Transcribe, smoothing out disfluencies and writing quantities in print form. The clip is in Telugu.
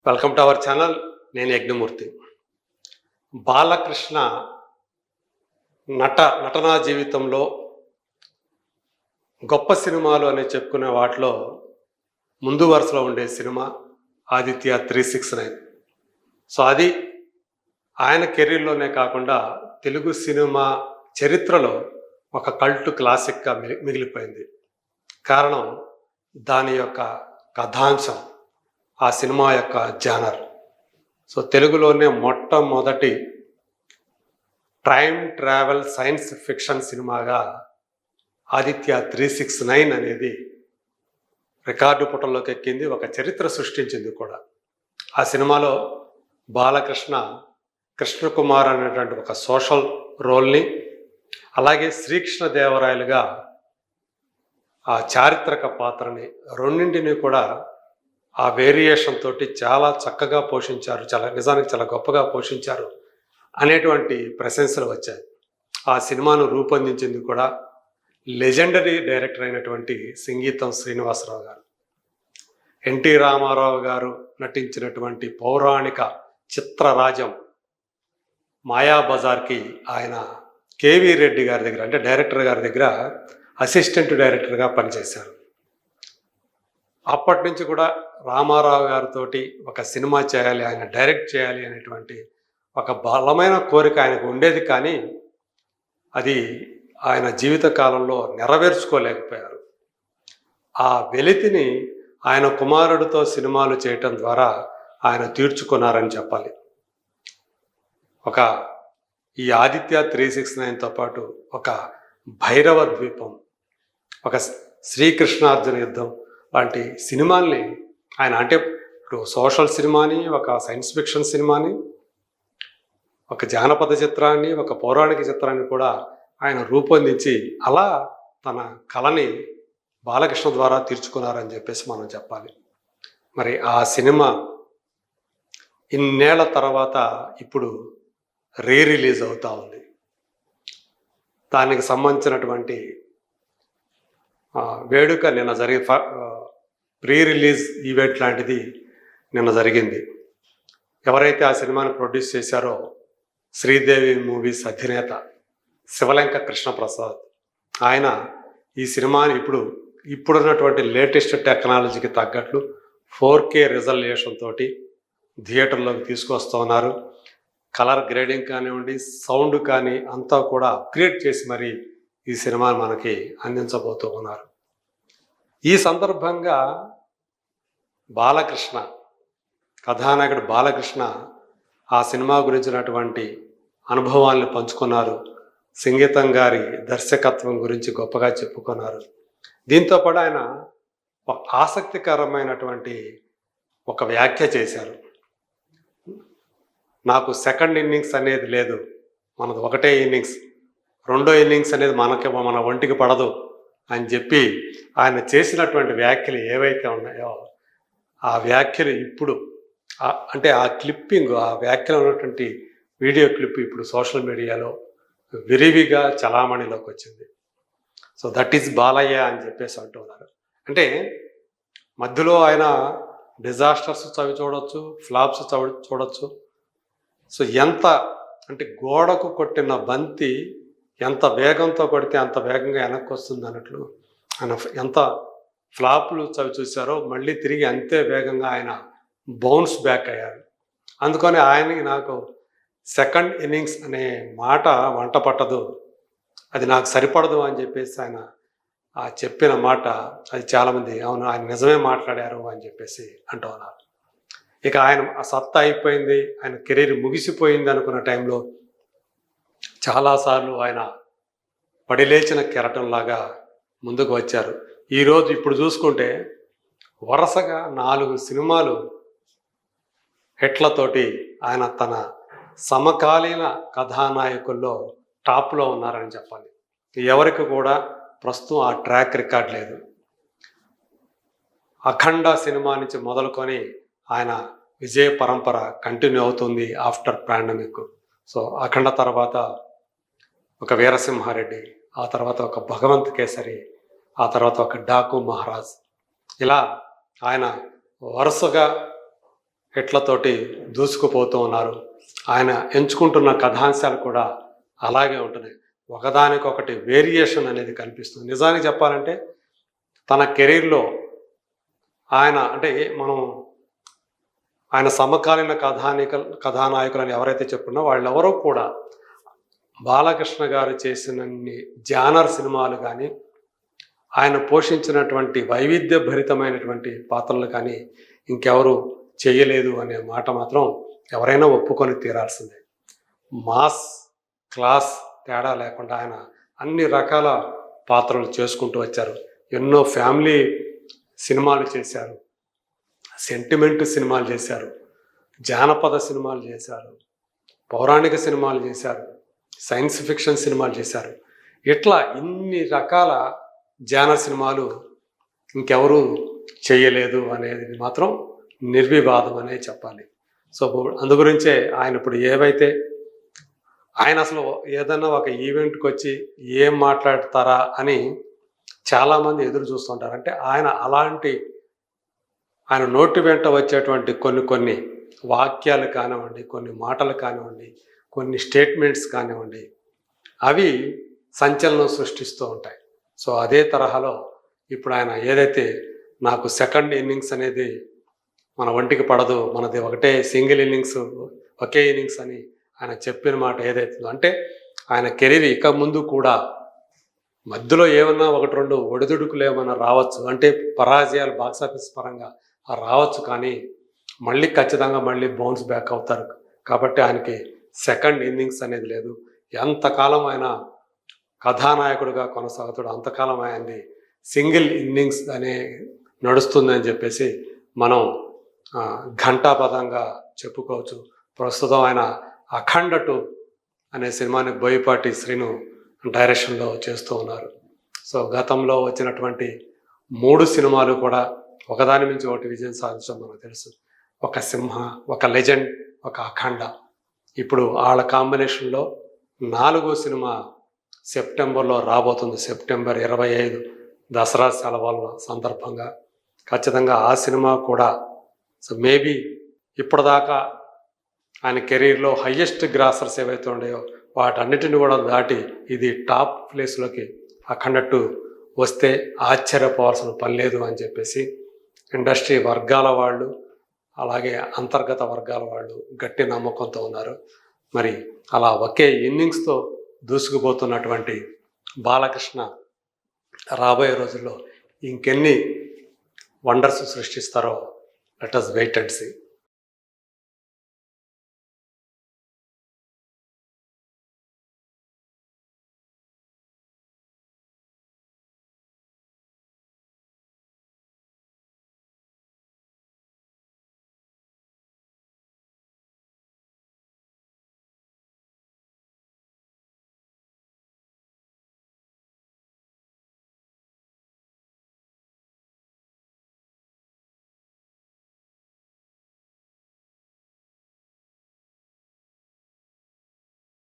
Welcome to our channel. నేను యజ్ఞమూర్తి. బాలకృష్ణ నటనా జీవితంలో గొప్ప సినిమాలు అని చెప్పుకునే వాటిలో ముందు వరుసలో ఉండే సినిమా ఆదిత్య 369. సో అది ఆయన కెరీర్లోనే కాకుండా తెలుగు సినిమా చరిత్రలో ఒక కల్ట్ క్లాసిక్గా మిగిలిపోయింది. కారణం దాని యొక్క కథాంశం, ఆ సినిమా యొక్క జానర్. సో తెలుగులోనే మొట్టమొదటి టైమ్ ట్రావెల్ సైన్స్ ఫిక్షన్ సినిమాగా ఆదిత్య 369 అనేది రికార్డు పుటల్లోకి ఎక్కింది, ఒక చరిత్ర సృష్టించింది కూడా. ఆ సినిమాలో బాలకృష్ణ కృష్ణకుమార్ అనేటువంటి ఒక సోషల్ రోల్ని, అలాగే శ్రీకృష్ణదేవరాయలుగా ఆ చారిత్రక పాత్రని, రెండింటిని కూడా ఆ వేరియేషన్ తోటి చాలా చక్కగా పోషించారు, నిజానికి చాలా గొప్పగా పోషించారు అనేటువంటి ప్రశంసలు వచ్చాయి. ఆ సినిమాను రూపొందించింది కూడా లెజెండరీ డైరెక్టర్ అయినటువంటి సంగీతం శ్రీనివాసరావు గారు. ఎన్టీ రామారావు గారు నటించినటువంటి పౌరాణిక చిత్రరాజం మాయాబజార్కి ఆయన కేవీ రెడ్డి గారి దగ్గర, అంటే డైరెక్టర్ గారి దగ్గర అసిస్టెంట్ డైరెక్టర్గా పనిచేశారు. అప్పటి నుంచి కూడా రామారావు గారితో ఒక సినిమా చేయాలి, ఆయన డైరెక్ట్ చేయాలి అనేటువంటి ఒక బలమైన కోరిక ఆయనకు ఉండేది. కానీ అది ఆయన జీవిత కాలంలో నెరవేర్చుకోలేకపోయారు. ఆ వెలితిని ఆయన కుమారుడితో సినిమాలు చేయటం ద్వారా ఆయన తీర్చుకున్నారని చెప్పాలి. ఈ ఆదిత్య 369తో పాటు ఒక భైరవ ద్వీపం, ఒక శ్రీకృష్ణార్జున యుద్ధం లాంటి సినిమాల్ని ఆయన, అంటే ఇప్పుడు సోషల్ సినిమాని, ఒక సైన్స్ ఫిక్షన్ సినిమాని, ఒక జానపద చిత్రాన్ని, ఒక పౌరాణిక చిత్రాన్ని కూడా ఆయన రూపొందించి అలా తన కళని బాలకృష్ణ ద్వారా తీర్చుకున్నారని చెప్పేసి మనం చెప్పాలి. మరి ఆ సినిమా ఇన్నేళ్ల తర్వాత ఇప్పుడు రిలీజ్ అవుతూ ఉంది. దానికి సంబంధించినటువంటి వేడుక నిన్న ప్రీ రిలీజ్ ఈవెంట్ లాంటిది నిన్న జరిగింది. ఎవరైతే ఆ సినిమాని ప్రొడ్యూస్ చేశారో శ్రీదేవి మూవీస్ అధినేత శివలంక కృష్ణప్రసాద్, ఆయన ఈ సినిమాని ఇప్పుడున్నటువంటి లేటెస్ట్ టెక్నాలజీకి తగ్గట్లు 4K రిజల్యూషన్ తోటి థియేటర్లోకి తీసుకొస్తూ ఉన్నారు. కలర్ గ్రేడింగ్ కానివ్వండి, సౌండ్ కానీ అంతా కూడా అప్గ్రేడ్ చేసి మరి ఈ సినిమాని మనకి అందించబోతూ ఉన్నారు. ఈ సందర్భంగా బాలకృష్ణ, కథానాయకుడు బాలకృష్ణ ఆ సినిమా గురించినటువంటి అనుభవాలను పంచుకున్నారు. సంగీతం గారి దర్శకత్వం గురించి గొప్పగా చెప్పుకున్నారు. దీంతో పాటు ఆయన ఒక ఆసక్తికరమైనటువంటి ఒక వ్యాఖ్య చేశారు. నాకు సెకండ్ ఇన్నింగ్స్ అనేది లేదు, మనది ఒకటే ఇన్నింగ్స్, రెండో ఇన్నింగ్స్ అనేది మన ఒంటికి పడదు అని చెప్పి ఆయన చేసినటువంటి వ్యాఖ్యలు ఏవైతే ఉన్నాయో ఆ వ్యాఖ్యలు ఇప్పుడు, అంటే ఆ క్లిప్పింగ్, ఆ వ్యాఖ్యలు ఉన్నటువంటి వీడియో క్లిప్ ఇప్పుడు సోషల్ మీడియాలో విరివిగా చలామణిలోకి వచ్చింది. సో దట్ ఈజ్ బాలయ్య అని చెప్పేసి అంటున్నారు. అంటే మధ్యలో ఆయన డిజాస్టర్స్ చవి చూడొచ్చు, ఫ్లాప్స్ చూడొచ్చు. సో ఎంత అంటే గోడకు కొట్టిన బంతి ఎంత వేగంతో కొడితే అంత వేగంగా వెనక్కి వస్తుంది అన్నట్లు ఆయన ఎంత ఫ్లాప్లు చవి చూశారో మళ్ళీ తిరిగి అంతే వేగంగా ఆయన బౌన్స్ బ్యాక్ అయ్యారు. అందుకని ఆయనకి నాకు సెకండ్ ఇన్నింగ్స్ అనే మాట వంట పట్టదు, అది నాకు సరిపడదు అని చెప్పేసి ఆయన చెప్పిన మాట, అది చాలామంది అవును ఆయన నిజమే మాట్లాడారు అని చెప్పేసి అంటూ ఉన్నారు. ఇక ఆయన ఆ సత్తా అయిపోయింది, ఆయన కెరీర్ ముగిసిపోయింది అనుకున్న టైంలో చాలాసార్లు ఆయన పడిలేచిన కెరటంలాగా ముందుకు వచ్చారు. ఈరోజు ఇప్పుడు చూసుకుంటే వరుసగా 4 సినిమాలు హిట్లతోటి ఆయన తన సమకాలీన కథానాయకుల్లో టాప్లో ఉన్నారని చెప్పాలి. ఎవరికి కూడా ప్రస్తుతం ఆ ట్రాక్ రికార్డ్ లేదు. అఖండ సినిమా నుంచి మొదలుకొని ఆయన విజయ పరంపర కంటిన్యూ అవుతుంది ఆఫ్టర్ పాండమిక్. సో అఖండ తర్వాత ఒక వీరసింహారెడ్డి, ఆ తర్వాత ఒక భగవంత్ కేసరి, ఆ తర్వాత ఒక డాకు మహారాజ్, ఇలా ఆయన వరుసగా హిట్లతోటి దూసుకుపోతూ ఉన్నారు. ఆయన ఎంచుకుంటున్న కథాంశాలు కూడా అలాగే ఉంటున్నాయి. ఒకదానికొకటి వేరియేషన్ అనేది కనిపిస్తుంది. నిజానికి చెప్పాలంటే తన కెరీర్లో ఆయన అంటే మనం ఆయన సమకాలీన కథానాయకులని ఎవరైతే చెప్పుకున్నా వాళ్ళెవరూ కూడా బాలకృష్ణ గారు చేసినన్ని జానర్ సినిమాలు కానీ, ఆయన పోషించినటువంటి వైవిధ్యభరితమైనటువంటి పాత్రలు కానీ ఇంకెవరు చేయలేదు అనే మాట మాత్రం ఎవరైనా ఒప్పుకొని తీరాల్సిందే. మాస్, క్లాస్ తేడా లేకుండా ఆయన అన్ని రకాల పాత్రలు చేసుకుంటూ వచ్చారు. ఎన్నో ఫ్యామిలీ సినిమాలు చేశారు, సెంటిమెంట్ సినిమాలు చేశారు, జానపద సినిమాలు చేశారు, పౌరాణిక సినిమాలు చేశారు, సైన్స్ ఫిక్షన్ సినిమాలు చేశారు. ఇట్లా ఇన్ని రకాల జానర్ సినిమాలు ఇంకెవరూ చేయలేదు అనేది మాత్రం నిర్వివాదం అనే చెప్పాలి. సో అందుగురించే ఆయన ఇప్పుడు ఏవైతే ఆయన అసలు ఏదన్నా ఒక ఈవెంట్కి వచ్చి ఏం మాట్లాడతారా అని చాలామంది ఎదురు చూస్తుంటారు. అంటే ఆయన నోటి వెంట వచ్చేటువంటి కొన్ని వాక్యాలు కానివ్వండి, కొన్ని మాటలు కానివ్వండి, కొన్ని స్టేట్మెంట్స్ కానివ్వండి, అవి సంచలనం సృష్టిస్తూ ఉంటాయి. సో అదే తరహాలో ఇప్పుడు ఆయన ఏదైతే నాకు సెకండ్ ఇన్నింగ్స్ అనేది మన ఒంటికి పడదు, మనది ఒకటే సింగిల్ ఇన్నింగ్స్, ఒకే ఇన్నింగ్స్ అని ఆయన చెప్పిన మాట ఏదైతుందో, అంటే ఆయన కెరీర్ ఇక ముందు కూడా మధ్యలో ఏమన్నా ఒకటి రెండు ఒడిదుడుకులు ఏమన్నా రావచ్చు, అంటే పరాజయాలు బాక్సాఫీస్ పరంగా రావచ్చు, కానీ మళ్ళీ ఖచ్చితంగా మళ్ళీ బౌన్స్ బ్యాక్ అవుతారు. కాబట్టి ఆయనకి సెకండ్ ఇన్నింగ్స్ అనేది లేదు. ఎంతకాలం ఆయన కథానాయకుడిగా కొనసాగుతాడు అంతకాలం ఆయనది సింగిల్ ఇన్నింగ్స్ అనే నడుస్తుందని చెప్పేసి మనం ఘంటాపదంగా చెప్పుకోవచ్చు. ప్రస్తుతం ఆయన అఖండ 2 అనే సినిమాని బోయపాటి శ్రీను డైరెక్షన్లో చేస్తూ ఉన్నారు. సో గతంలో వచ్చినటువంటి 3 సినిమాలు కూడా ఒకదాని మించి ఒకటి విజయం సాధించడం మనకు తెలుసు. ఒక సింహ, ఒక లెజెండ్, ఒక అఖండ. ఇప్పుడు వాళ్ళ కాంబినేషన్లో 4వ సినిమా సెప్టెంబర్లో రాబోతుంది. సెప్టెంబర్ 25 దసరా సెలవుల సందర్భంగా ఖచ్చితంగా ఆ సినిమా కూడా సో మేబీ ఇప్పటిదాకా ఆయన కెరీర్లో హయ్యెస్ట్ గ్రాసర్స్ ఏవైతే ఉన్నాయో వాటన్నిటిని కూడా దాటి ఇది టాప్ ప్లేస్లోకి అఖండ 2 వస్తే ఆశ్చర్యపోవాల్సిన పని లేదు అని చెప్పేసి ఇండస్ట్రీ వర్గాల వాళ్ళు, అలాగే అంతర్గత వర్గాల వాళ్ళు గట్టి నమ్మకంతో ఉన్నారు. మరి అలా ఒకే ఇన్నింగ్స్తో దూసుకుపోతున్నటువంటి బాలకృష్ణ రాబోయే రోజుల్లో ఇంకెన్ని వండర్స్ సృష్టిస్తారో let us wait and see.